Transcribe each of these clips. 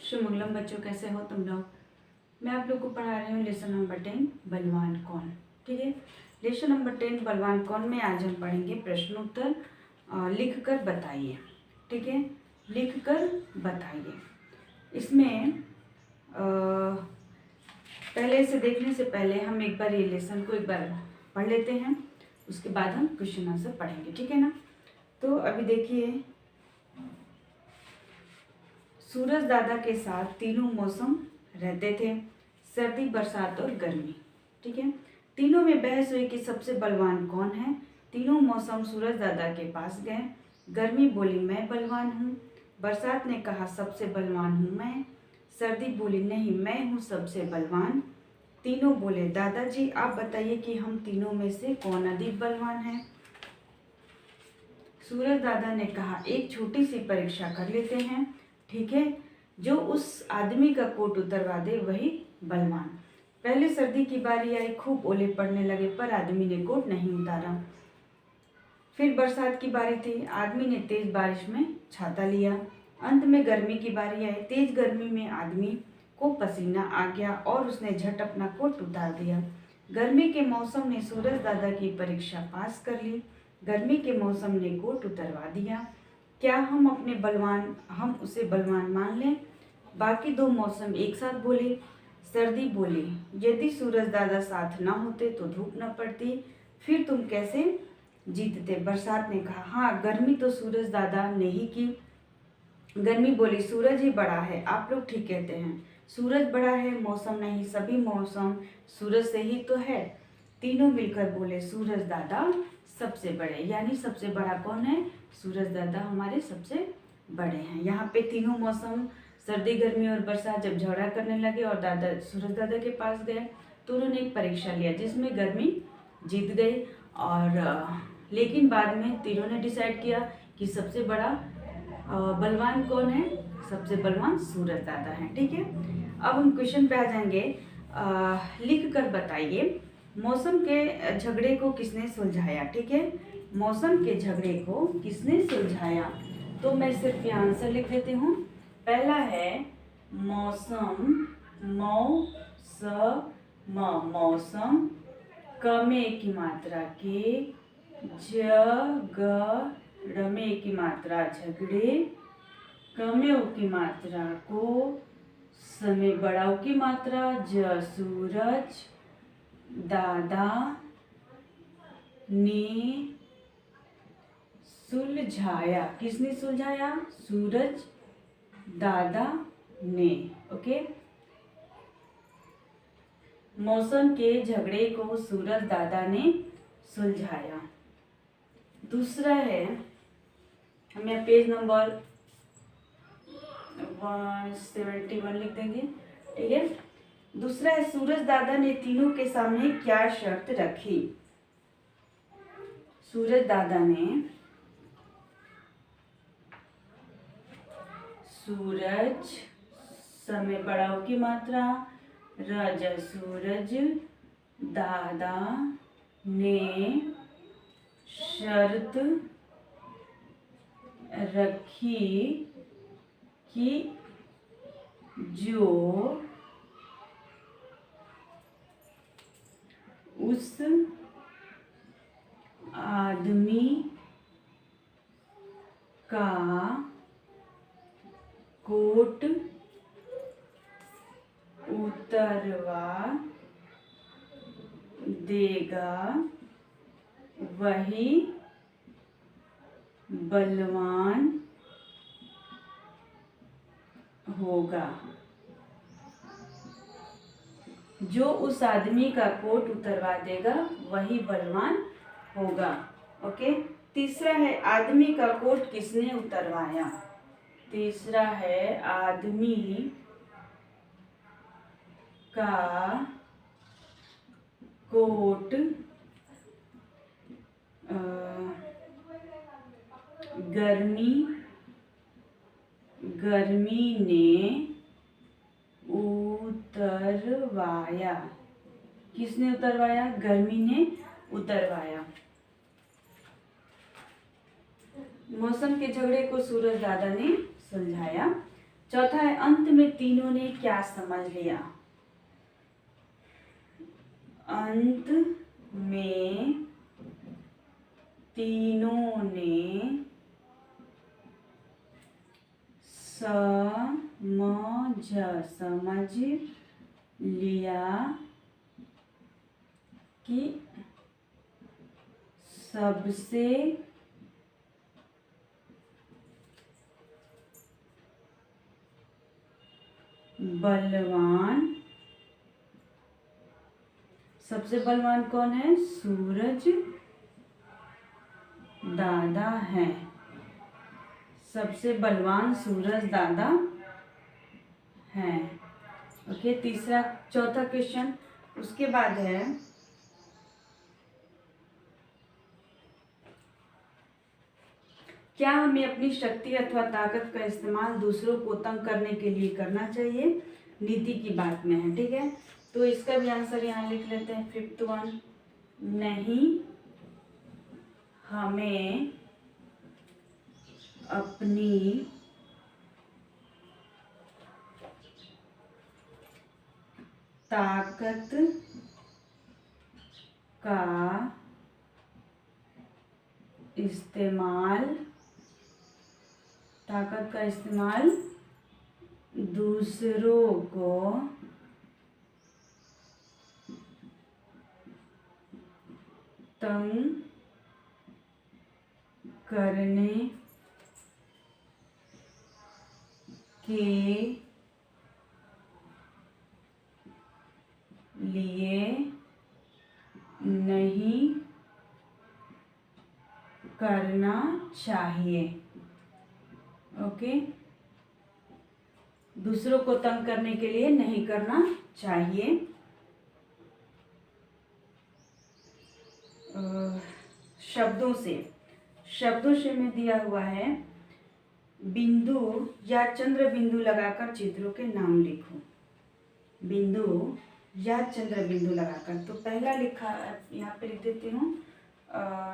शुभमंगलम बच्चों, कैसे हो तुम लोग। मैं आप लोग को पढ़ा रही हूँ लेसन नंबर 10 बलवान कौन। ठीक है, लेसन नंबर 10 बलवान कौन में आज हम पढ़ेंगे प्रश्नोत्तर। लिख कर बताइए। ठीक है, लिख कर बताइए। इसमें पहले से देखने से पहले हम एक बार ये लेसन को एक बार पढ़ लेते हैं, उसके बाद हम क्वेश्चन आंसर पढ़ेंगे। ठीक है ना। तो अभी देखिए, सूरज दादा के साथ तीनों मौसम रहते थे, सर्दी, बरसात और गर्मी। ठीक है, तीनों में बहस हुई कि सबसे बलवान कौन है। तीनों मौसम सूरज दादा के पास गए। गर्मी बोली मैं बलवान हूँ। बरसात ने कहा सबसे बलवान हूँ मैं। सर्दी बोली नहीं, मैं हूँ सबसे बलवान। तीनों बोले दादाजी आप बताइए कि हम तीनों में से कौन अधिक बलवान है। सूरज दादा ने कहा एक छोटी सी परीक्षा कर लेते हैं। ठीक है, जो उस आदमी का कोट उतरवा दे वही बलवान। पहले सर्दी की बारी आई, खूब ओले पड़ने लगे पर आदमी ने कोट नहीं उतारा। फिर बरसात की बारी थी, आदमी ने तेज बारिश में छाता लिया। अंत में गर्मी की बारी आई, तेज गर्मी में आदमी को पसीना आ गया और उसने झट अपना कोट उतार दिया। गर्मी के मौसम ने सूरज दादा की परीक्षा पास कर ली। गर्मी के मौसम ने कोट उतरवा दिया। क्या हम उसे बलवान मान लें। बाकी दो मौसम एक साथ बोले। सर्दी बोली यदि सूरज दादा साथ ना होते तो धूप न पड़ती, फिर तुम कैसे जीतते। बरसात ने कहा हाँ, गर्मी तो सूरज दादा ने ही की। गर्मी बोली सूरज ही बड़ा है, आप लोग ठीक कहते हैं, सूरज बड़ा है, मौसम नहीं, सभी मौसम सूरज से ही तो है। तीनों मिलकर बोले सूरज दादा सबसे बड़े, यानी सबसे बड़ा कौन है, सूरज दादा हमारे सबसे बड़े हैं। यहाँ पे तीनों मौसम सर्दी, गर्मी और बरसात जब झगड़ा करने लगे और सूरज दादा के पास गए तो उन्होंने एक परीक्षा लिया जिसमें गर्मी जीत गई। और लेकिन बाद में तीनों ने डिसाइड किया कि सबसे बड़ा बलवान कौन है, सबसे बलवान सूरज दादा है। ठीक है, अब हम क्वेश्चन पे आ जाएंगे। लिख कर बताइए मौसम के झगड़े को किसने सुलझाया। ठीक है, मौसम के झगड़े को किसने सुलझाया, तो मैं सिर्फ यहाँ आंसर लिख देती हूँ। पहला है मौसम, मौसम, क में की मात्रा के, झगड़ में की मात्रा झगड़े, क में उ की मात्रा को, समय बड़ा उ की मात्रा ज सूरज दादा ने सुलझाया। किसने सुलझाया, सूरज दादा ने। ओके, मौसम के झगड़े को सूरज दादा ने सुलझाया। दूसरा है, हम यहाँ पेज नंबर 171 लिख देंगे। ठीक है, दूसरा है सूरज दादा ने तीनों के सामने क्या शर्त रखी। सूरज दादा ने सूरज, समय बड़ाओ की मात्रा रज सूरज दादा ने शर्त रखी कि जो उस आदमी का कोट उतरवा देगा वही बलवान होगा। जो उस आदमी का कोट उतरवा देगा वही बलवान होगा। ओके, तीसरा है आदमी का कोट किसने उतरवाया। तीसरा है आदमी का कोट गर्मी ने उतरवाया। किसने उतरवाया, गर्मी ने उतरवाया। मौसम के झगड़े को सूरज दादा ने सुलझाया। चौथा है अंत में तीनों ने क्या समझ लिया। अंत में तीनों ने समझ लिया कि सबसे बलवान कौन है? सूरज दादा हैं। सबसे बलवान सूरज दादा हैं। ओके, चौथा क्वेश्चन उसके बाद है क्या हमें अपनी शक्ति अथवा ताकत का इस्तेमाल दूसरों को तंग करने के लिए करना चाहिए? नीति की बात में है, ठीक है। तो इसका भी आंसर यहाँ लिख लेते हैं। 5th वन, नहीं, हमें अपनी ताकत का इस्तेमाल दूसरों को तंग करने के लिए नहीं करना चाहिए। ओके, दूसरों को तंग करने के लिए नहीं करना चाहिए। शब्दों से में दिया हुआ है बिंदु या चंद्र बिंदु लगाकर चित्रों के नाम लिखो। बिंदु या चंद्र बिंदु लगाकर, तो पहला लिखा यहाँ पे लिख देती हूँ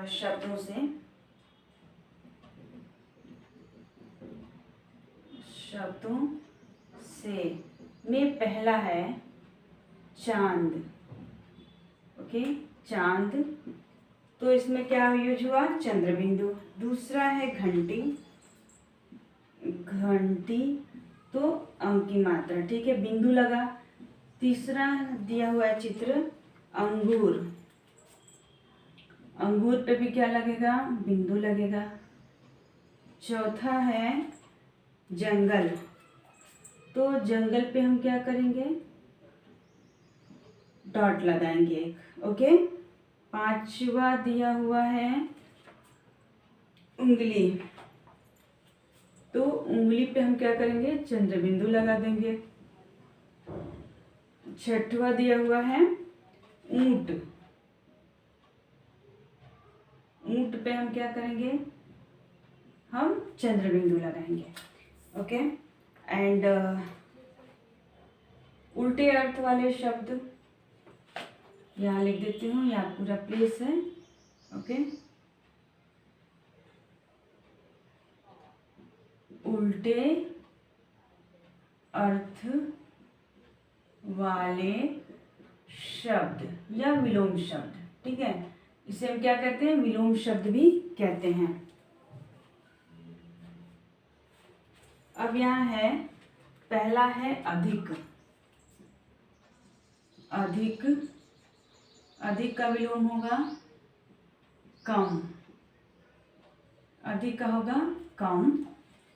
शब्दों से में पहला है चांद। ओके, चांद, तो इसमें क्या यूज हुआ? चंद्र बिंदु। दूसरा है घंटी, तो अंक की मात्रा, ठीक है, बिंदु लगा। तीसरा दिया हुआ है चित्र अंगूर पे भी क्या लगेगा? बिंदु लगेगा। चौथा है जंगल, तो जंगल पे हम क्या करेंगे? डॉट लगाएंगे। ओके, पांचवा दिया हुआ है उंगली, तो उंगली पे हम क्या करेंगे? चंद्र बिंदु लगा देंगे। छठवा दिया हुआ है ऊंट पे हम क्या करेंगे? हम चंद्र बिंदु लगाएंगे। ओके, एंड उल्टे अर्थ वाले शब्द यहाँ लिख देती हूँ, यहाँ पूरा प्लेस है। ओके, उल्टे अर्थ वाले शब्द या विलोम शब्द, ठीक है, इसे हम क्या कहते हैं? विलोम शब्द भी कहते हैं। अब यहाँ है पहला है अधिक का विलोम होगा कम। अधिक का होगा कम।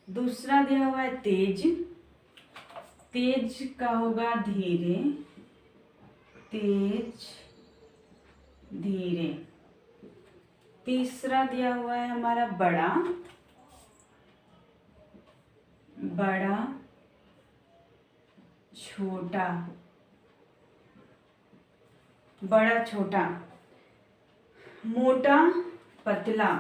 दूसरा दिया हुआ है तेज का होगा धीरे। तीसरा दिया हुआ है हमारा बड़ा छोटा। मोटा पतला।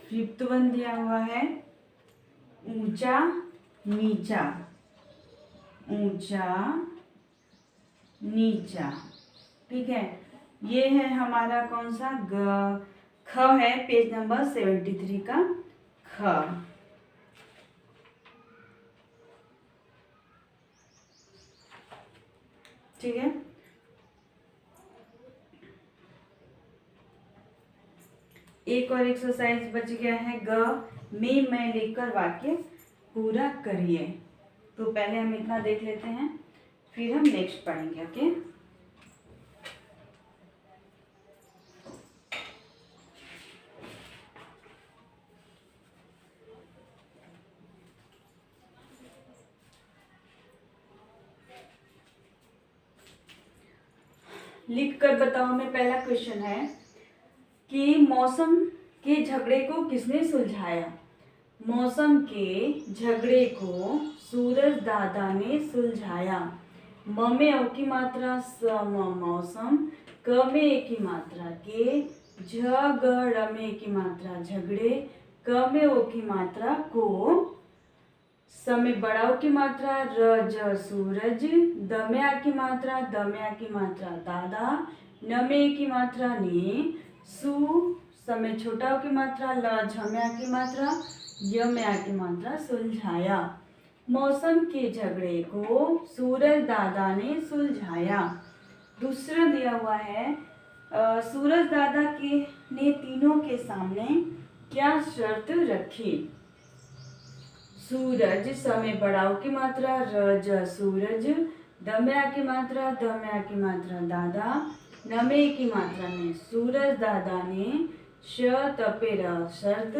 5th वन दिया हुआ है ऊंचा नीचा, ठीक है। ये है हमारा कौन सा ख है, पेज नंबर 73 का ख। ठीक है, एक और एक्सरसाइज बच गया है, ग में मैं लिखकर वाक्य पूरा करिए। तो पहले हम इतना देख लेते हैं, फिर हम नेक्स्ट पढ़ेंगे। ओके, लिख कर बताओ में पहला क्वेश्चन है कि मौसम के झगड़े को किसने सुलझाया। मौसम के झगड़े को सूरज दादा ने सुलझाया। म में अ की मात्रा सम मौसम, क में ए की मात्रा के, झगड़ में की मात्रा झगड़े, क में ओ की मात्रा को, स में बड़ा ओ की मात्रा र ज सूरज, द में आ की मात्रा द में आ की मात्रा दादा, न में ए की मात्रा ने, सु, स में छोटा ओ की मात्रा ल, झ में आ की मात्रा, य में आ की मात्रा सुलझाया। मौसम के झगड़े को सूरज दादा ने सुलझाया। दूसरा दिया हुआ है, सूरज दादा के ने तीनों के सामने क्या शर्त रखी। सूरज, स में बड़ाओ की मात्रा र ज सूरज, द में आ की मात्रा द में आ की मात्रा दादा, न में ए की मात्रा ने, सूरज दादा ने श तपे र शर्त,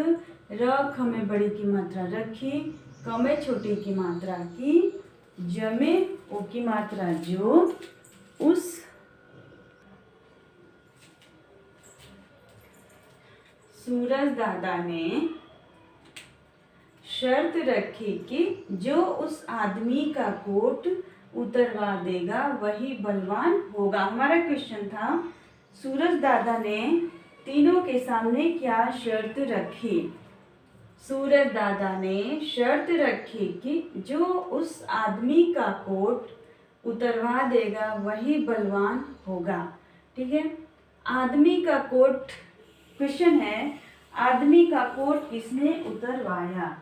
र ख में बड़ी की मात्रा रखी, क में छोटी की मात्रा की, ज में ओ की मात्रा जो, उस सूरज दादा ने शर्त रखी कि जो उस आदमी का कोट उतरवा देगा वही बलवान होगा। हमारा क्वेश्चन था, सूरज दादा ने तीनों के सामने क्या शर्त रखी। सूरज दादा ने शर्त रखी कि जो उस आदमी का कोट उतरवा देगा वही बलवान होगा। ठीक है, आदमी का कोट, क्वेश्चन है, आदमी का कोट किसने उतरवाया।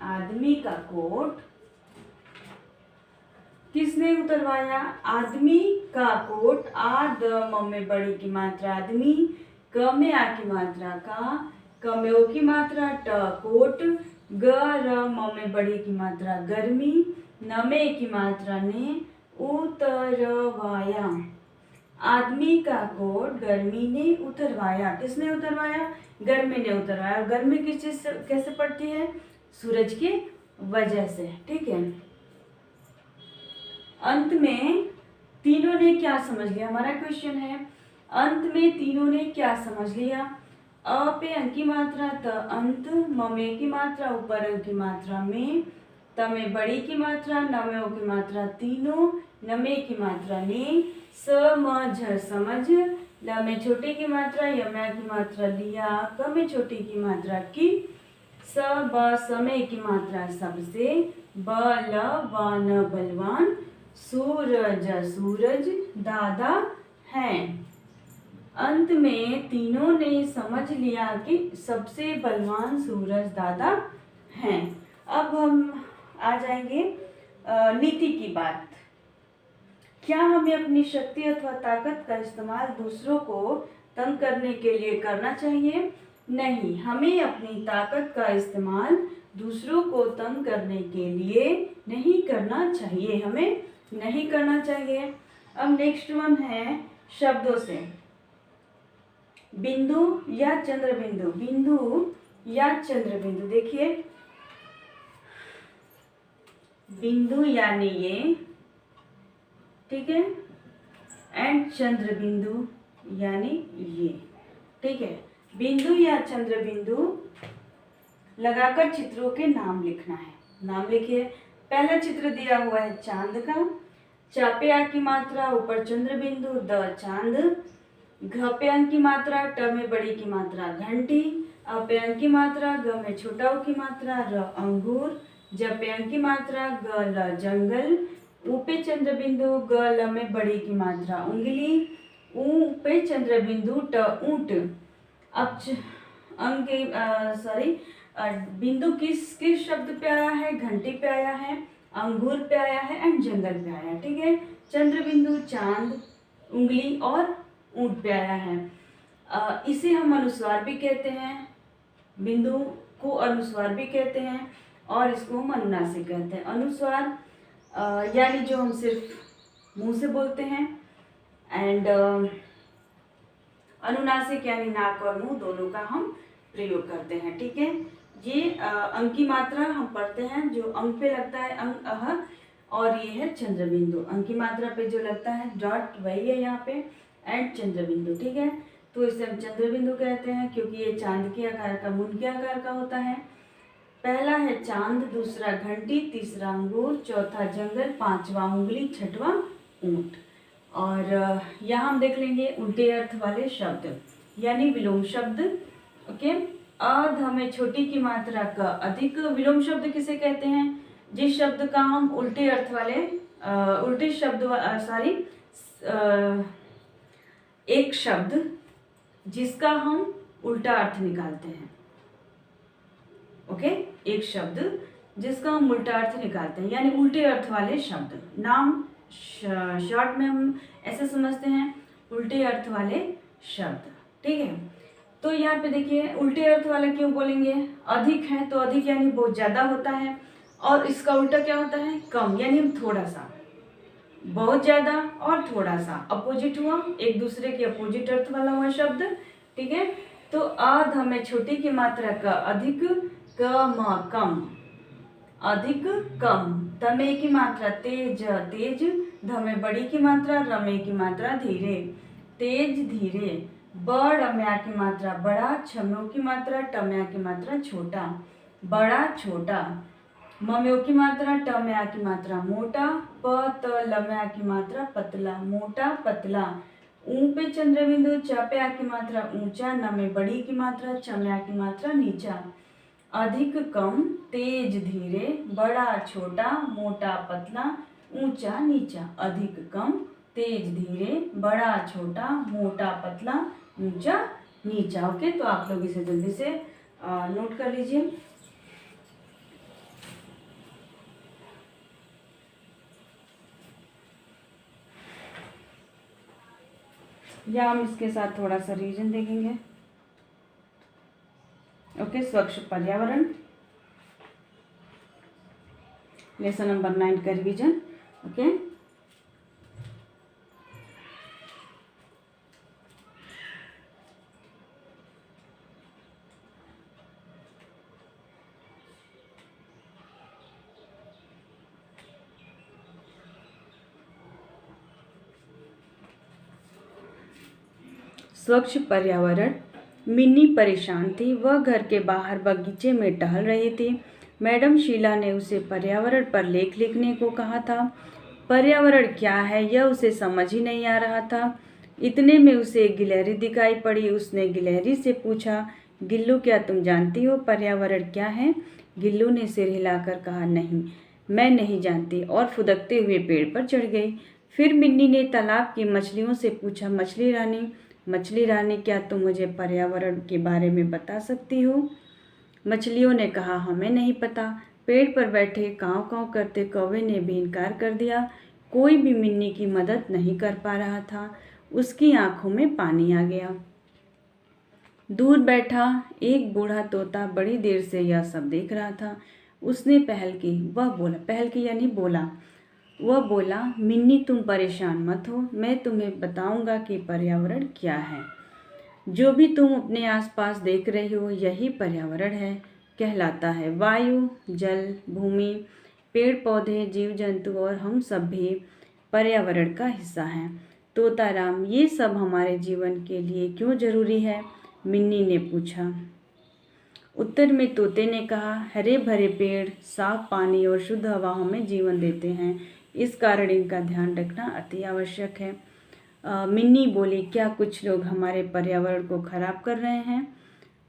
आदमी का कोट किसने उतरवाया। आदमी का कोट, आ द म में बड़ी की मात्रा आदमी, क में आ की मात्रा का, क में ओ की मात्रा ट कोट, ग र म में बड़ी की मात्रा गर्मी, न में ए की मात्रा ने, उतरवाया। आदमी का कोट गर्मी ने उतरवाया। किसने उतरवाया। गर्मी ने उतरवाया। गर्मी किस चीज से कैसे पड़ती है, सूरज की वजह से। ठीक है, अंत में तीनों ने क्या समझ लिया, हमारा क्वेश्चन है, अंत में तीनों ने क्या समझ लिया। अ पे अंक की मात्रा त अंत, म में की मात्रा ऊपर अंक की मात्रा में, त में बड़ी की मात्रा, न में ओ की मात्रा तीनों, न में की मात्रा ने, स म झ समझ, ल में छोटी की मात्रा, य में की मात्रा लिया, क में छोटी की मात्रा की, स ब समय की मात्रा सबसे, ब ल व न बलवान, सूरज सूरज दादा हैं। अंत में तीनों ने समझ लिया कि सबसे बलवान सूरज दादा हैं। अब हम आ जाएंगे नीति की बात। क्या हमें अपनी शक्ति अथवा ताकत का इस्तेमाल दूसरों को तंग करने के लिए करना चाहिए। नहीं, हमें अपनी ताकत का इस्तेमाल दूसरों को तंग करने के लिए नहीं करना चाहिए, हमें नहीं करना चाहिए। अब नेक्स्ट वन है शब्दों से। बिंदु या चंद्र बिंदु, बिंदु या चंद्र बिंदु, देखिए बिंदु यानी ये, ठीक है, एंड चंद्र बिंदु यानी ये। ठीक है, बिंदु या चंद्र बिंदु लगाकर चित्रों के नाम लिखना है। नाम लिखिए। पहला चित्र दिया हुआ है चांद का, चा पे आ की मात्रा ऊपर चंद्र बिंदु, द चांद, घ पे अंक की मात्रा, ट में बड़ी की मात्रा घंटी, अ पे अंक की मात्रा, ग में छोटा उ की मात्रा, र अंगूर, ज पे अंक की मात्रा, ग ल जंगल, ऊ पे चंद्र बिंदु, ग ल में बड़ी की मात्रा उंगली, ऊ पे चंद्र बिंदु ट ऊंट। अब बिंदु किस किस शब्द पे आया है? घंटी पे आया है, अंगूर पे आया है एंड जंगल पे आया है। ठीक है, चंद्र बिंदु, चांद, उंगली और ऊंट पे आया है। इसे हम अनुस्वार भी कहते हैं, बिंदु को अनुस्वार भी कहते हैं और इसको हम अनुनासिक कहते हैं। अनुस्वार यानी जो हम सिर्फ मुंह से बोलते हैं एंड अनुनासिक यानी नाक और मुंह दोनों का हम प्रयोग करते हैं। ठीक है, ये अंक की मात्रा हम पढ़ते हैं, जो अंक पे लगता है अंक अह, और ये है चंद्र बिंदु। अंक की मात्रा पे जो लगता है डॉट वही है यहाँ पे एंड चंद्र बिंदु। ठीक है, तो इसे हम चंद्र बिंदु कहते हैं क्योंकि ये चांद के आकार का, मुंड के आकार का होता है। पहला है चांद, दूसरा घंटी, तीसरा अंगूर, चौथा जंगल, पांचवा उंगली, छठवां ऊंट। और यहाँ हम देख लेंगे उल्टे अर्थ वाले शब्द यानी विलोम शब्द। ओके, अध में छोटी की मात्रा का अधिक। विलोम शब्द किसे कहते हैं? जिस शब्द का हम उल्टे अर्थ वाले उल्टे शब्द एक शब्द जिसका हम उल्टा अर्थ निकालते हैं। ओके, एक शब्द जिसका हम उल्टा अर्थ निकालते हैं यानी उल्टे अर्थ वाले शब्द। नाम शॉर्ट में हम ऐसे समझते हैं उल्टे अर्थ वाले शब्द। ठीक है, तो यहाँ पे देखिए उल्टे अर्थ वाला क्यों बोलेंगे? अधिक है तो अधिक यानी बहुत ज़्यादा होता है, और इसका उल्टा क्या होता है? कम, यानी हम थोड़ा सा। बहुत ज़्यादा और थोड़ा सा अपोजिट हुआ, एक दूसरे के अपोजिट अर्थ वाला हुआ शब्द। ठीक है, तो अध में छोटी की मात्रा का अधिक, कम, अधिक कम। तमे की मात्रा तेज, तेज। धमे बड़ी की मात्रा, रमे की मात्रा धीरे, तेज धीरे। बड़म्या की मात्रा बड़ा, छम्यो की मात्रा, टम्या की मात्रा छोटा, बड़ा छोटा। मम्यो की मात्रा, टम्या की मात्रा मोटा, पतलम्या की मात्रा पतला, मोटा पतला। ऊ पे चंद्र बिंदु, चप्या की मात्रा ऊंचा, नमे बड़ी की मात्रा, चम्या की मात्रा नीचा। अधिक कम, तेज धीरे, बड़ा छोटा, मोटा पतला, ऊंचा नीचा। अधिक कम, तेज धीरे, बड़ा छोटा, मोटा पतला, ऊंचा नीचा। ओके, तो आप लोग इसे जल्दी से नोट कर लीजिए। या हम इसके साथ थोड़ा सा रिवीजन देखेंगे। ओके, स्वच्छ पर्यावरण, लेसन नंबर 9 का रिवीजन। ओके, स्वच्छ पर्यावरण। मिन्नी परेशान थी। वह घर के बाहर बगीचे में टहल रही थी। मैडम शीला ने उसे पर्यावरण पर लेख लिखने को कहा था। पर्यावरण क्या है यह उसे समझ ही नहीं आ रहा था। इतने में उसे एक गिलहरी दिखाई पड़ी। उसने गिलहरी से पूछा, गिल्लू क्या तुम जानती हो पर्यावरण क्या है? गिल्लू ने सिर हिलाकर कहा, नहीं, मैं नहीं जानती, और फुदकते हुए पेड़ पर चढ़ गई। फिर मिन्नी ने तालाब की मछलियों से पूछा, मछली रानी क्या तुम मुझे पर्यावरण के बारे में बता सकती हो? मछलियों ने कहा, हमें नहीं पता। पेड़ पर बैठे काँव काँव करते कौवे ने भी इनकार कर दिया। कोई भी मिन्नी की मदद नहीं कर पा रहा था। उसकी आंखों में पानी आ गया। दूर बैठा एक बूढ़ा तोता बड़ी देर से यह सब देख रहा था। उसने पहल की। वह बोला, मिन्नी तुम परेशान मत हो, मैं तुम्हें बताऊंगा कि पर्यावरण क्या है। जो भी तुम अपने आसपास देख रही हो यही पर्यावरण है, कहलाता है। वायु, जल, भूमि, पेड़ पौधे, जीव जंतु और हम सब भी पर्यावरण का हिस्सा हैं। तोताराम, ये सब हमारे जीवन के लिए क्यों जरूरी है? मिन्नी ने पूछा। उत्तर में तोते ने कहा, हरे भरे पेड़, साफ पानी और शुद्ध हवा हमें जीवन देते हैं। इस कारण इनका ध्यान रखना अति आवश्यक है। मिन्नी बोली, क्या कुछ लोग हमारे पर्यावरण को खराब कर रहे हैं?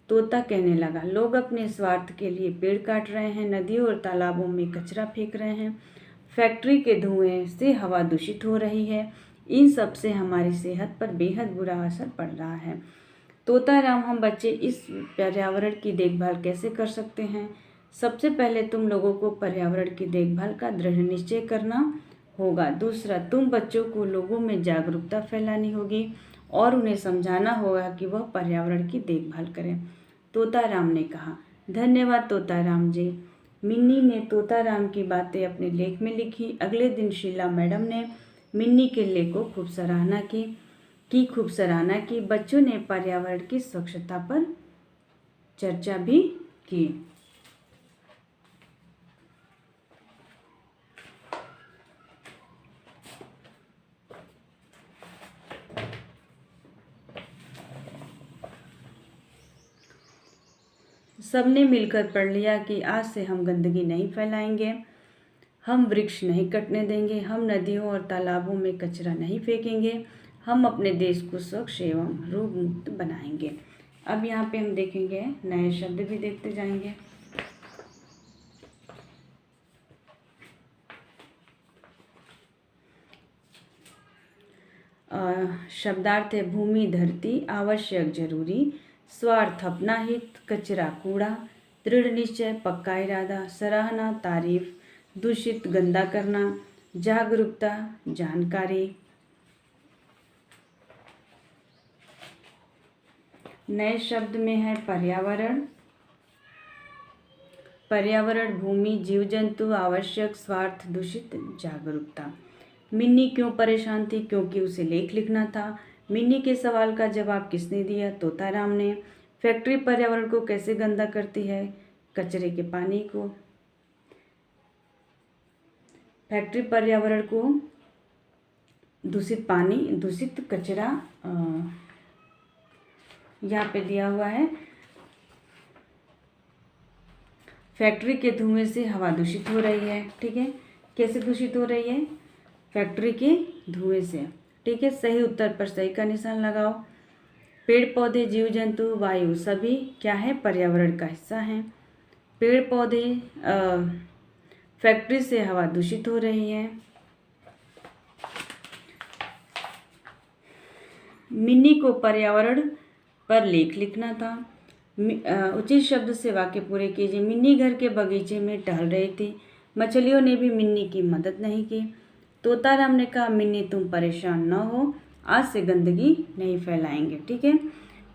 तोता कहने लगा, लोग अपने स्वार्थ के लिए पेड़ काट रहे हैं, नदियों और तालाबों में कचरा फेंक रहे हैं, फैक्ट्री के धुएं से हवा दूषित हो रही है। इन सब से हमारी सेहत पर बेहद बुरा असर पड़ रहा है। तोताराम, हम बच्चे इस पर्यावरण की देखभाल कैसे कर सकते हैं? सबसे पहले तुम लोगों को पर्यावरण की देखभाल का दृढ़ निश्चय करना होगा। दूसरा, तुम बच्चों को लोगों में जागरूकता फैलानी होगी और उन्हें समझाना होगा कि वह पर्यावरण की देखभाल करें। तोताराम ने कहा। धन्यवाद तोताराम जी। मिन्नी ने तोताराम की बातें अपने लेख में लिखी। अगले दिन शीला मैडम ने मिन्नी के लेख को खूब सराहना की। बच्चों ने पर्यावरण की स्वच्छता पर चर्चा भी की। सबने मिलकर पढ़ लिया कि आज से हम गंदगी नहीं फैलाएंगे, हम वृक्ष नहीं कटने देंगे, हम नदियों और तालाबों में कचरा नहीं फेंकेंगे, हम अपने देश को स्वच्छ एवं रोग मुक्त बनाएंगे। अब यहाँ पे हम देखेंगे, नए शब्द भी देखते जाएंगे। शब्दार्थ है भूमि धरती, आवश्यक जरूरी, स्वार्थ अपना हित, कचरा कूड़ा, दृढ़ निश्चय पक्का इरादा, सराहना तारीफ, दूषित गंदा करना, जागरूकता जानकारी। नए शब्द में है पर्यावरण, भूमि, जीव जंतु, आवश्यक, स्वार्थ, दूषित, जागरूकता। मिन्नी क्यों परेशान थी? क्योंकि उसे लेख लिखना था। मिन्नी के सवाल का जवाब किसने दिया? तोताराम ने। फैक्ट्री पर्यावरण को कैसे गंदा करती है? कचरे के पानी को। फैक्ट्री पर्यावरण को दूषित पानी, दूषित कचरा यहाँ पे दिया हुआ है। फैक्ट्री के धुएं से हवा दूषित हो रही है। ठीक है, कैसे दूषित हो रही है? फैक्ट्री के धुएं से। ठीक है, सही उत्तर पर सही का निशान लगाओ। पेड़ पौधे, जीव जंतु, वायु सभी क्या है? पर्यावरण का हिस्सा हैं। पेड़ पौधे, फैक्ट्री से हवा दूषित हो रही है। मिन्नी को पर्यावरण पर लेख लिखना था। उचित शब्द से वाक्य पूरे कीजिए। मिन्नी घर के बगीचे में टहल रही थी। मछलियों ने भी मिन्नी की मदद नहीं की। तोताराम ने कहा, मिन्नी तुम परेशान न हो, आज से गंदगी नहीं फैलाएंगे। ठीक है,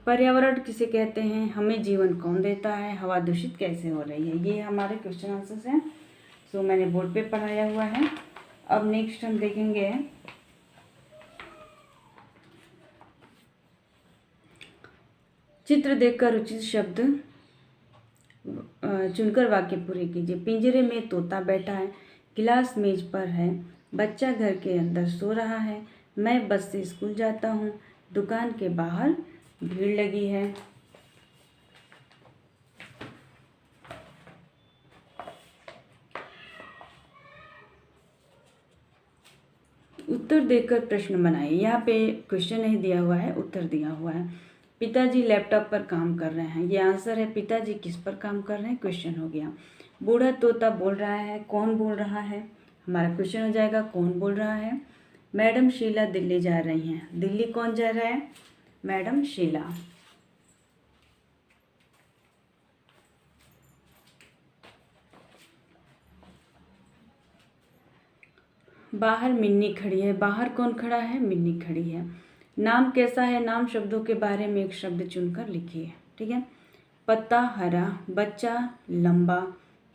पर्यावरण किसे कहते हैं? हमें जीवन कौन देता है? हवा दूषित कैसे हो रही है? ये हमारे क्वेश्चन आंसर्स हैं। सो मैंने बोर्ड पे पढ़ाया हुआ है। अब नेक्स्ट हम देखेंगे चित्र देखकर उचित शब्द चुनकर वाक्य पूरे कीजिए। पिंजरे में तोता बैठा है, गिलास मेज पर है, बच्चा घर के अंदर सो रहा है, मैं बस से स्कूल जाता हूँ, दुकान के बाहर भीड़ लगी है। उत्तर देकर प्रश्न बनाइए। यहाँ पे क्वेश्चन नहीं दिया हुआ है, उत्तर दिया हुआ है। पिताजी लैपटॉप पर काम कर रहे हैं, ये आंसर है। पिताजी किस पर काम कर रहे हैं? क्वेश्चन हो गया। बूढ़ा तोता बोल रहा है, कौन बोल रहा है? हमारा क्वेश्चन हो जाएगा, कौन बोल रहा है? मैडम शीला दिल्ली जा रही हैं, दिल्ली कौन जा रहा है? मैडम शीला। बाहर मिन्नी खड़ी है, बाहर कौन खड़ा है? मिन्नी खड़ी है। नाम कैसा है? नाम शब्दों के बारे में एक शब्द चुनकर लिखिए। ठीक है, पत्ता हरा, बच्चा लंबा,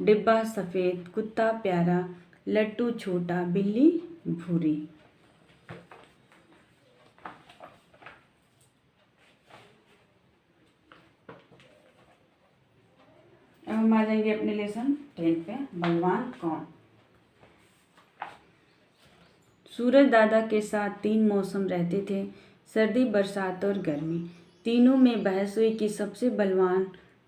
डिब्बा सफ़ेद, कुत्ता प्यारा, लट्टू छोटा, बिल्ली भूरी। अब हम आ जाएंगे अपने लेसन 10 पे। बलवान कौन? सूरज दादा के साथ 3 मौसम रहते थे, सर्दी, बरसात और गर्मी। तीनों में बहस हुई कि सबसे बलवान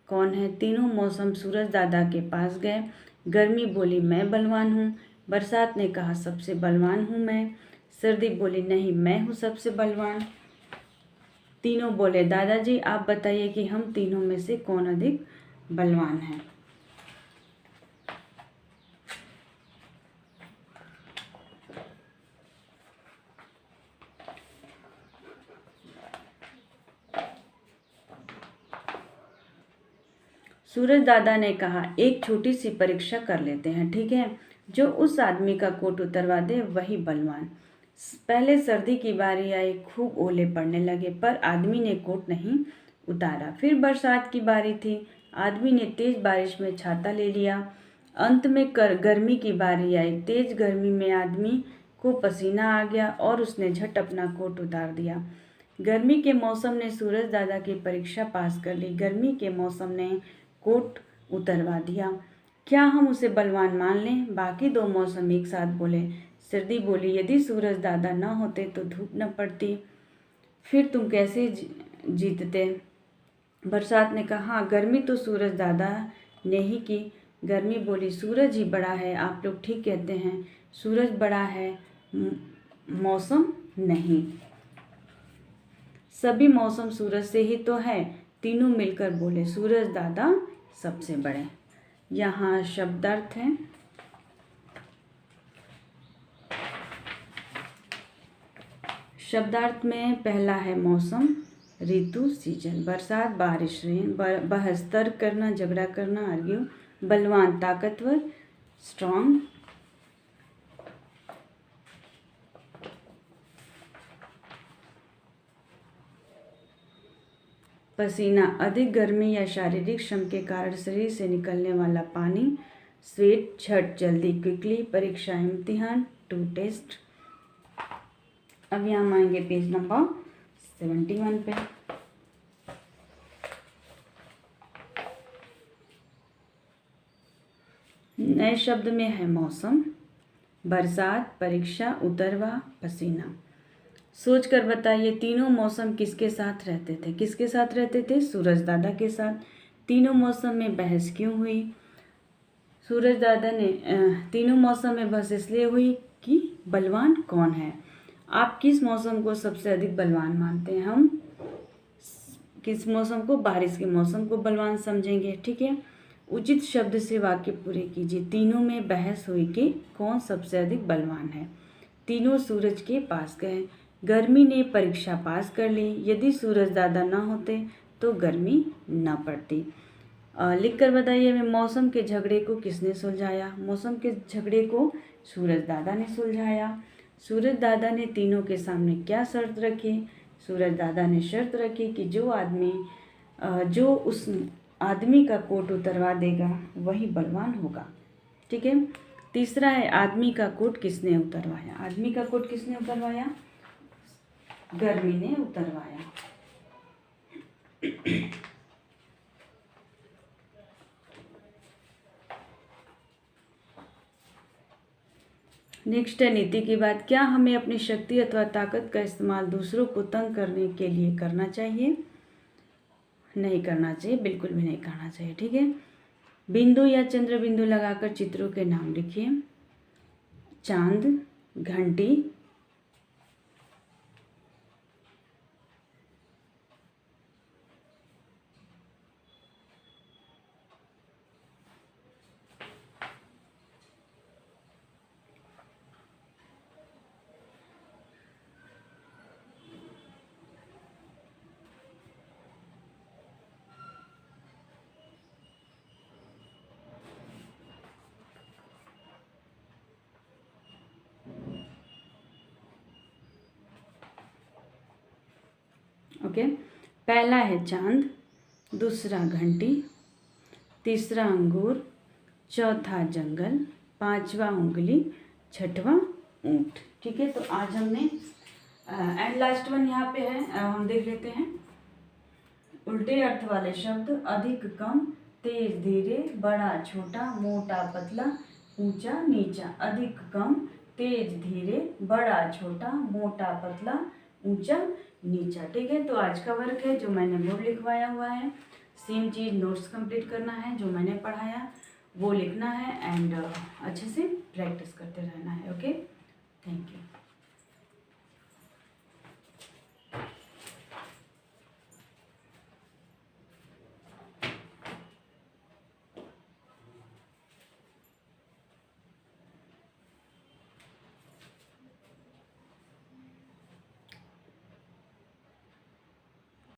कौन है। तीनों मौसम सूरज दादा के पास गए। गर्मी बोली, मैं बलवान हूँ। बरसात ने कहा, सबसे बलवान हूँ मैं। सर्दी बोली, नहीं, मैं हूँ सबसे बलवान। तीनों बोले, दादाजी आप बताइए कि हम तीनों में से कौन अधिक बलवान है। सूरज दादा ने कहा, एक छोटी सी परीक्षा कर लेते हैं, ठीक है। जो उस आदमी का कोट उतरवा दे वही बलवान। पहले सर्दी की बारी आई, खूब ओले पड़ने लगे, पर आदमी ने कोट नहीं उतारा। फिर बरसात की बारी थी, आदमी ने तेज बारिश में छाता ले लिया। अंत में गर्मी की बारी आई, तेज गर्मी में आदमी को पसीना आ गया और उसने झट अपना कोट उतार दिया। गर्मी के मौसम ने सूरज दादा की परीक्षा पास कर ली। गर्मी के मौसम ने कोट उतरवा दिया। क्या हम उसे बलवान मान लें? बाकी दो मौसम एक साथ बोले। सर्दी बोली, यदि सूरज दादा न होते तो धूप न पड़ती, फिर तुम कैसे जीतते? बरसात ने कहा, हाँ, गर्मी तो सूरज दादा ने ही की। गर्मी बोली, सूरज ही बड़ा है, आप लोग ठीक कहते हैं, सूरज बड़ा है, मौसम नहीं। सभी मौसम सूरज से ही तो है। तीनों मिलकर बोले, सूरज दादा सबसे बड़े। यहाँ शब्दार्थ है। शब्दार्थ में पहला है मौसम, ऋतु, सीजन। बरसात, बारिश, रेन। बहस, तर्क करना, झगड़ा करना, आर्ग्यू। बलवान, ताकतवर, स्ट्रॉन्ग। पसीना, अधिक गर्मी या शारीरिक श्रम के कारण शरीर से निकलने वाला पानी। स्वेट, झट, जल्दी, क्विकली। परीक्षा, इम्तिहान, टू टेस्ट। अब यहाँ आएंगे पेज नंबर 71 पे। नए शब्द में है मौसम, बरसात, परीक्षा, उतरवा, पसीना। सोच कर बताइए, तीनों मौसम किसके साथ रहते थे? किसके साथ रहते थे? सूरज दादा के साथ। तीनों मौसम में बहस क्यों हुई? सूरज दादा ने तीनों मौसम में बहस इसलिए हुई कि बलवान कौन है। आप किस मौसम को सबसे अधिक बलवान मानते हैं? हम किस मौसम को? बारिश के मौसम को बलवान समझेंगे, ठीक है। उचित शब्द से वाक्य पूरे कीजिए। तीनों में बहस हुई कि कौन सबसे अधिक बलवान है। तीनों सूरज के पास गए। गर्मी ने परीक्षा पास कर ली। यदि सूरज दादा न होते तो गर्मी न पड़ती। लिख कर बताइए हमें, मौसम के झगड़े को किसने सुलझाया? मौसम के झगड़े को सूरज दादा ने सुलझाया। सूरज दादा ने तीनों के सामने क्या शर्त रखी? सूरज दादा ने शर्त रखी कि जो उस आदमी का कोट उतरवा देगा वही बलवान होगा, ठीक है। तीसरा है, आदमी का कोट किसने उतरवाया? आदमी का कोट किसने उतरवाया? गर्मी ने उतरवाया। नेक्स्ट है नीति की बात। क्या हमें अपनी शक्ति अथवा ताकत का इस्तेमाल दूसरों को तंग करने के लिए करना चाहिए? नहीं करना चाहिए, बिल्कुल भी नहीं करना चाहिए, ठीक है। बिंदु या चंद्र बिंदु लगाकर चित्रों के नाम लिखिए। चांद, घंटी, ओके। पहला है चांद, दूसरा घंटी, तीसरा अंगूर, चौथा जंगल, पांचवा उंगली, छठवां ऊंट, ठीक है। तो आज हमने एंड लास्ट वन यहाँ पे है, हम देख लेते हैं। उल्टे अर्थ वाले शब्द, अधिक कम, तेज धीरे, बड़ा छोटा, मोटा पतला, ऊंचा नीचा। अधिक कम, तेज धीरे, बड़ा छोटा, मोटा पतला, ऊंचा नीचा, ठीक है। तो आज का वर्क है जो मैंने बोर्ड लिखवाया हुआ है। सेम चीज़ नोट्स कंप्लीट करना है, जो मैंने पढ़ाया वो लिखना है एंड अच्छे से प्रैक्टिस करते रहना है। Okay, thank you.